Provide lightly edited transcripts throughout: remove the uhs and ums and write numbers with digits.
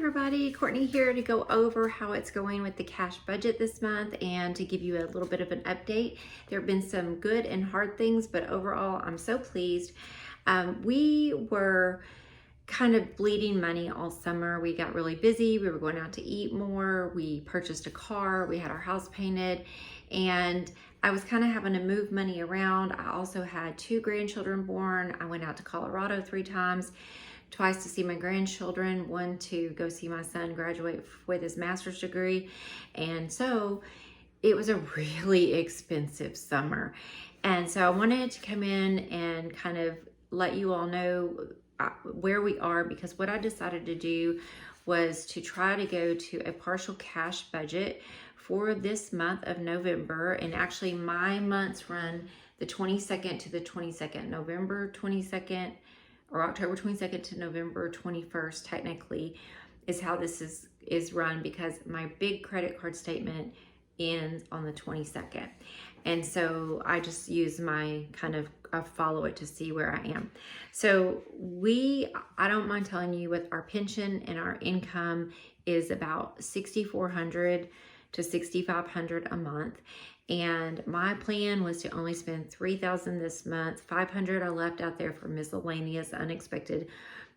everybody, Courtney here to go over how it's going with the cash budget this month and to give you a little bit of an update. There have been some good and hard things, but overall I'm so pleased. We were kind of bleeding money all summer. We got really busy. We were going out to eat more. We purchased a car. We had our house painted, and I was kind of having to move money around. I also had 2 grandchildren born. I went out to Colorado 3 times. Twice to see my grandchildren, one to go see my son graduate with his master's degree. And so it was a really expensive summer. And so I wanted to come in and kind of let you all know where we are, because what I decided to do was to try to go to a partial cash budget for this month of November. And actually my months run the 22nd to the 22nd, November 22nd, or October 22nd to November 21st, technically, is how this is run, because my big credit card statement ends on the 22nd. And so I just use my I follow it to see where I am. So I don't mind telling you, with our pension and our income is about $6,400 to $6,500 a month. And my plan was to only spend $3,000 this month. $500 I left out there for miscellaneous, unexpected,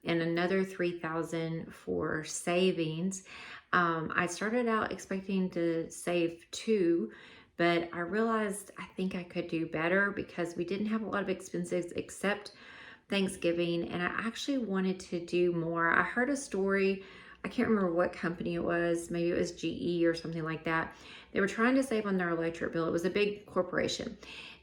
and another $3,000 for savings. I started out expecting to save $2,000, but I realized I think I could do better, because we didn't have a lot of expenses except Thanksgiving, and I actually wanted to do more. I heard a story, I can't remember what company it was, maybe it was GE or something like that. They were trying to save on their electric bill. It was a big corporation.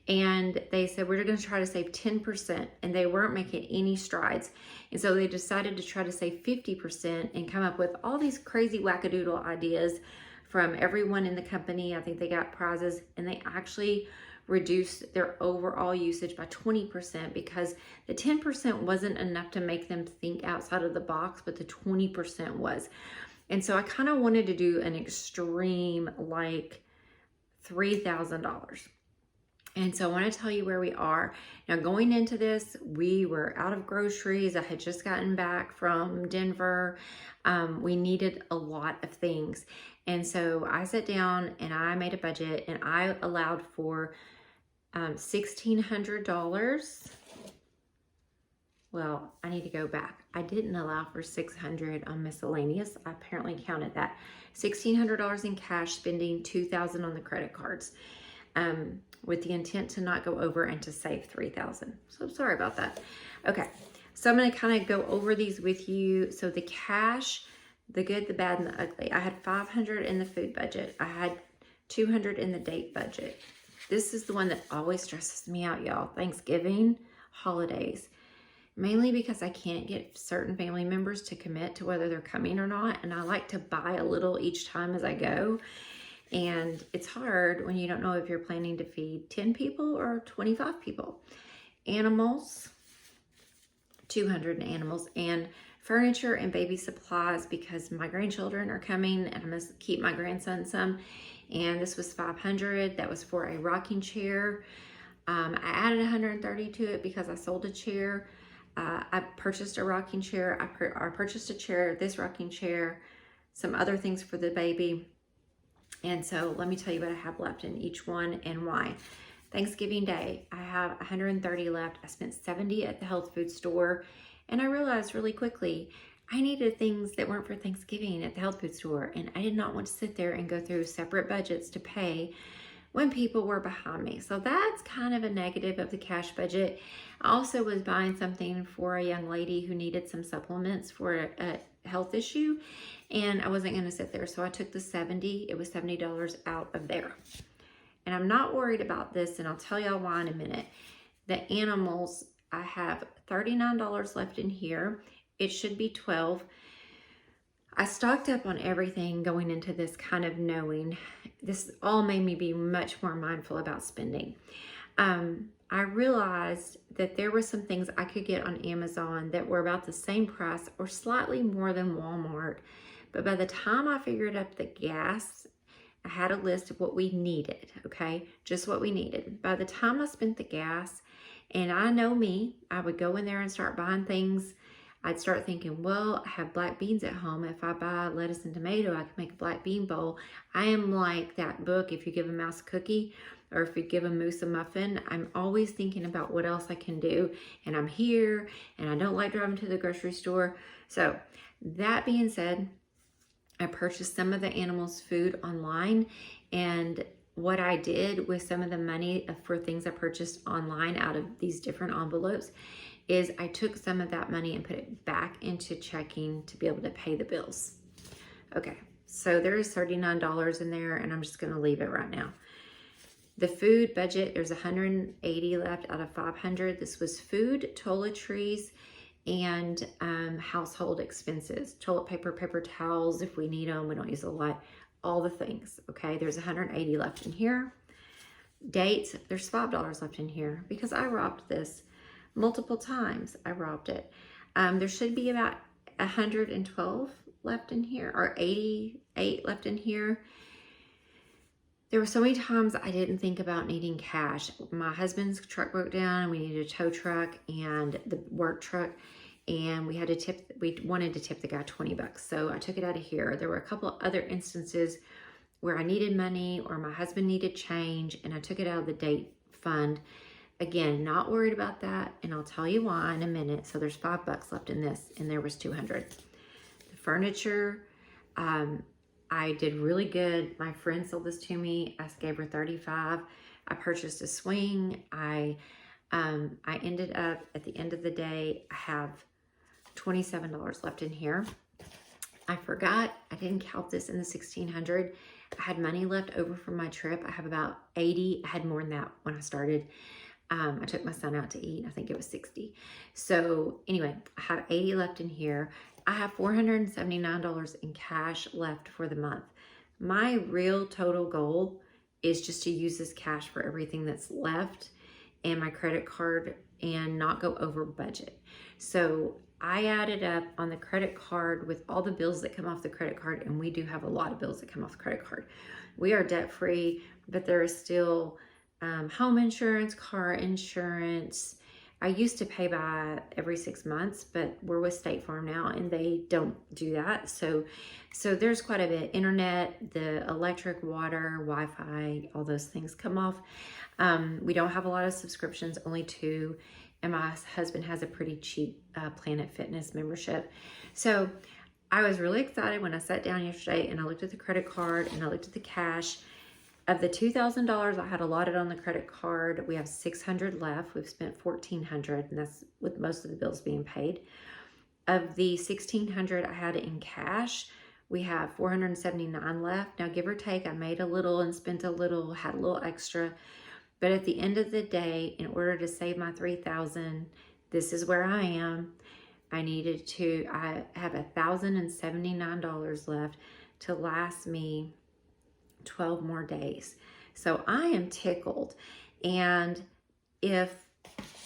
And they said, we're going to try to save 10%, and they weren't making any strides. And so they decided to try to save 50% and come up with all these crazy wackadoodle ideas from everyone in the company. I think they got prizes, and they actually reduced their overall usage by 20%, because the 10% wasn't enough to make them think outside of the box, but the 20% was. And so I kind of wanted to do an extreme, like $3,000. And so I want to tell you where we are. Now, going into this, we were out of groceries. I had just gotten back from Denver. We needed a lot of things. And so I sat down and I made a budget, and I allowed for $1,600. Well, I need to go back. I didn't allow for $600 on miscellaneous. I apparently counted that. $1,600 in cash, spending $2,000 on the credit cards, with the intent to not go over and to save $3,000. So sorry about that. Okay, so I'm going to kind of go over these with you. So the cash, the good, the bad, and the ugly. I had $500 in the food budget. I had $200 in the date budget. This is the one that always stresses me out, y'all. Thanksgiving, holidays. Mainly because I can't get certain family members to commit to whether they're coming or not. And I like to buy a little each time as I go. And it's hard when you don't know if you're planning to feed 10 people or 25 people. Animals, 200 animals, and furniture and baby supplies, because my grandchildren are coming and I'm going to keep my grandson some. And this was $500. That was for a rocking chair. I added $130 to it because I sold a chair. I purchased a rocking chair. I purchased a chair, this rocking chair, some other things for the baby. And so let me tell you what I have left in each one and why. Thanksgiving Day, I have $130 left. I spent $70 at the health food store, and I realized really quickly I needed things that weren't for Thanksgiving at the health food store, and I did not want to sit there and go through separate budgets to pay when people were behind me. So that's kind of a negative of the cash budget. I also was buying something for a young lady who needed some supplements for a health issue, and I wasn't going to sit there. So I took the $70, it was $70 out of there. And I'm not worried about this, and I'll tell y'all why in a minute. The animals, I have $39 left in here. It should be $12. I stocked up on everything going into this, kind of knowing this all made me be much more mindful about spending. I realized that there were some things I could get on Amazon that were about the same price or slightly more than Walmart. But by the time I figured up the gas, I had a list of what we needed, okay? Just what we needed. By the time I spent the gas, and I know me, I would go in there and start buying things. I'd start thinking, well, I have black beans at home. If I buy lettuce and tomato, I can make a black bean bowl. I am like that book, If You Give a Mouse a Cookie, or If You Give a Moose a Muffin. I'm always thinking about what else I can do. And I'm here, and I don't like driving to the grocery store. So that being said, I purchased some of the animals' food online, and what I did with some of the money for things I purchased online out of these different envelopes is I took some of that money and put it back into checking to be able to pay the bills. Okay, so there is $39 in there, and I'm just going to leave it right now. The food budget, there's 180 left out of 500. This was food, toiletries, and household expenses. Toilet paper, paper towels if we need them. We don't use a lot. All the things, okay? There's 180 left in here. Dates, there's $5 left in here because I robbed this multiple times. I robbed it. There should be about 112 left in here, or 88 left in here. There were so many times I didn't think about needing cash. My husband's truck broke down and we needed a tow truck and the work truck, and we wanted to tip the guy 20 bucks. So I took it out of here. There were a couple other instances where I needed money or my husband needed change, and I took it out of the date fund. Again, not worried about that, and I'll tell you why in a minute. So there's $5 left in this, and there was 200. The furniture, I did really good. My friend sold this to me. I gave her 35. I purchased a swing. I ended up at the end of the day, I have $27 left in here. I forgot, I didn't count this in the 1600. I had money left over from my trip. I have about 80. I had more than that when I started. I took my son out to eat. I think it was 60. So anyway, I have 80 left in here. I have $479 in cash left for the month. My real total goal is just to use this cash for everything that's left and my credit card and not go over budget. So I added up on the credit card with all the bills that come off the credit card, and we do have a lot of bills that come off the credit card. We are debt free, but there is still home insurance, car insurance. I used to pay by every 6 months, but we're with State Farm now and they don't do that. So there's quite a bit. Internet, the electric, water, Wi-Fi, all those things come off. We don't have a lot of subscriptions, only 2. And my husband has a pretty cheap Planet Fitness membership. So I was really excited when I sat down yesterday and I looked at the credit card and I looked at the cash. Of the $2,000 I had allotted on the credit card, we have $600 left. We've spent $1,400, and that's with most of the bills being paid. Of the $1,600 I had in cash, we have $479 left. Now, give or take, I made a little and spent a little, had a little extra. But at the end of the day, in order to save my $3,000, this is where I am. I have $1,079 left to last me 12 more days. So I am tickled. And if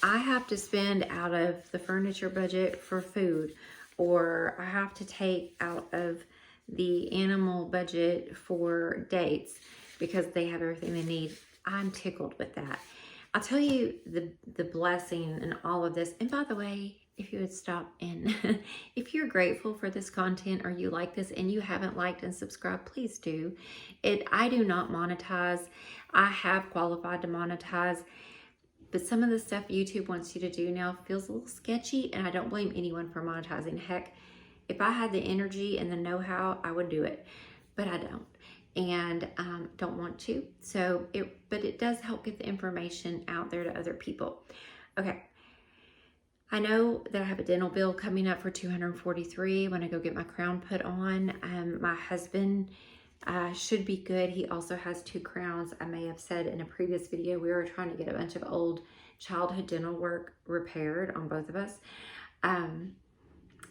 I have to spend out of the furniture budget for food, or I have to take out of the animal budget for dates because they have everything they need, I'm tickled with that. I'll tell you the blessing in all of this. And by the way, if you would stop and if you're grateful for this content or you like this and you haven't liked and subscribed, please do. I do not monetize. I have qualified to monetize, but some of the stuff YouTube wants you to do now feels a little sketchy, and I don't blame anyone for monetizing. Heck, if I had the energy and the know-how, I would do it, but I don't. And don't want to. But it does help get the information out there to other people. Okay. I know that I have a dental bill coming up for $243 when I go get my crown put on. My husband should be good. He also has 2 crowns. I may have said in a previous video, we were trying to get a bunch of old childhood dental work repaired on both of us.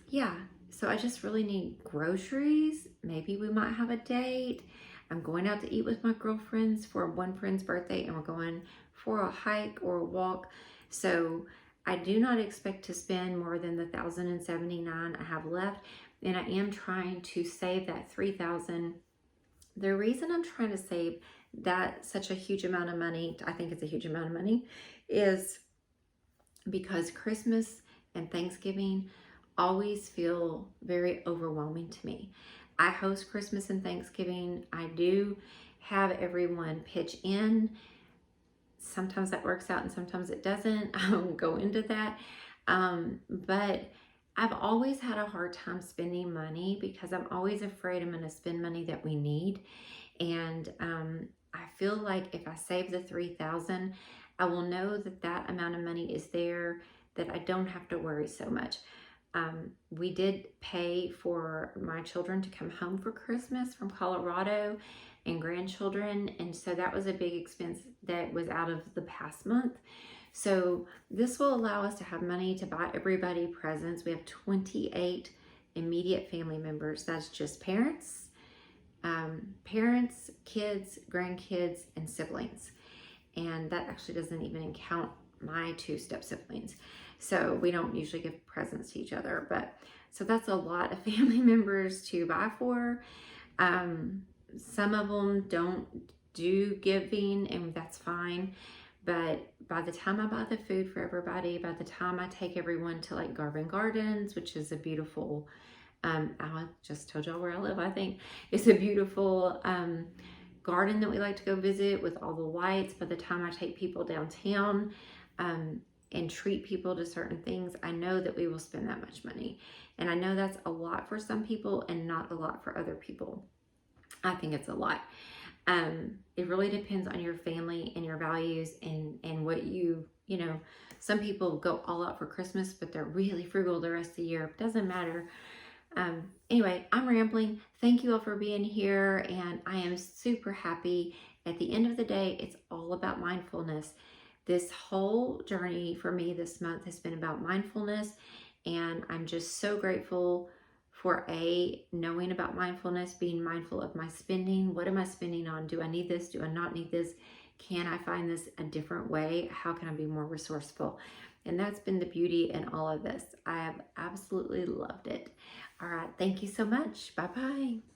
Yeah, so I just really need groceries. Maybe we might have a date. I'm going out to eat with my girlfriends for one friend's birthday, and we're going for a hike or a walk. So I do not expect to spend more than the $1,079 I have left, and I am trying to save that $3,000. The reason I'm trying to save that such a huge amount of money, I think it's a huge amount of money, is because Christmas and Thanksgiving always feel very overwhelming to me. I host Christmas and Thanksgiving. I do have everyone pitch in. Sometimes that works out and sometimes it doesn't. I won't go into that. But I've always had a hard time spending money because I'm always afraid I'm going to spend money that we need. And I feel like if I save the $3,000, I will know that that amount of money is there, that I don't have to worry so much. We did pay for my children to come home for Christmas from Colorado and grandchildren. And so that was a big expense that was out of the past month. So this will allow us to have money to buy everybody presents. We have 28 immediate family members. That's just parents, kids, grandkids, and siblings. And that actually doesn't even count my 2 step siblings. So we don't usually give presents to each other, but so that's a lot of family members to buy for. Some of them don't do giving, and that's fine. But by the time I buy the food for everybody, by the time I take everyone to like Garvin Gardens, which is a beautiful, I just told y'all where I live, I think. It's a beautiful garden that we like to go visit with all the lights. By the time I take people downtown and treat people to certain things, I know that we will spend that much money. And I know that's a lot for some people and not a lot for other people. I think it's a lot. It really depends on your family and your values and what you know, some people go all out for Christmas, but they're really frugal the rest of the year. It doesn't matter. Anyway, I'm rambling. Thank you all for being here. And I am super happy. At the end of the day, it's all about mindfulness. This whole journey for me this month has been about mindfulness. And I'm just so grateful for knowing about mindfulness, being mindful of my spending. What am I spending on? Do I need this? Do I not need this? Can I find this a different way? How can I be more resourceful? And that's been the beauty in all of this. I have absolutely loved it. All right. Thank you so much. Bye-bye.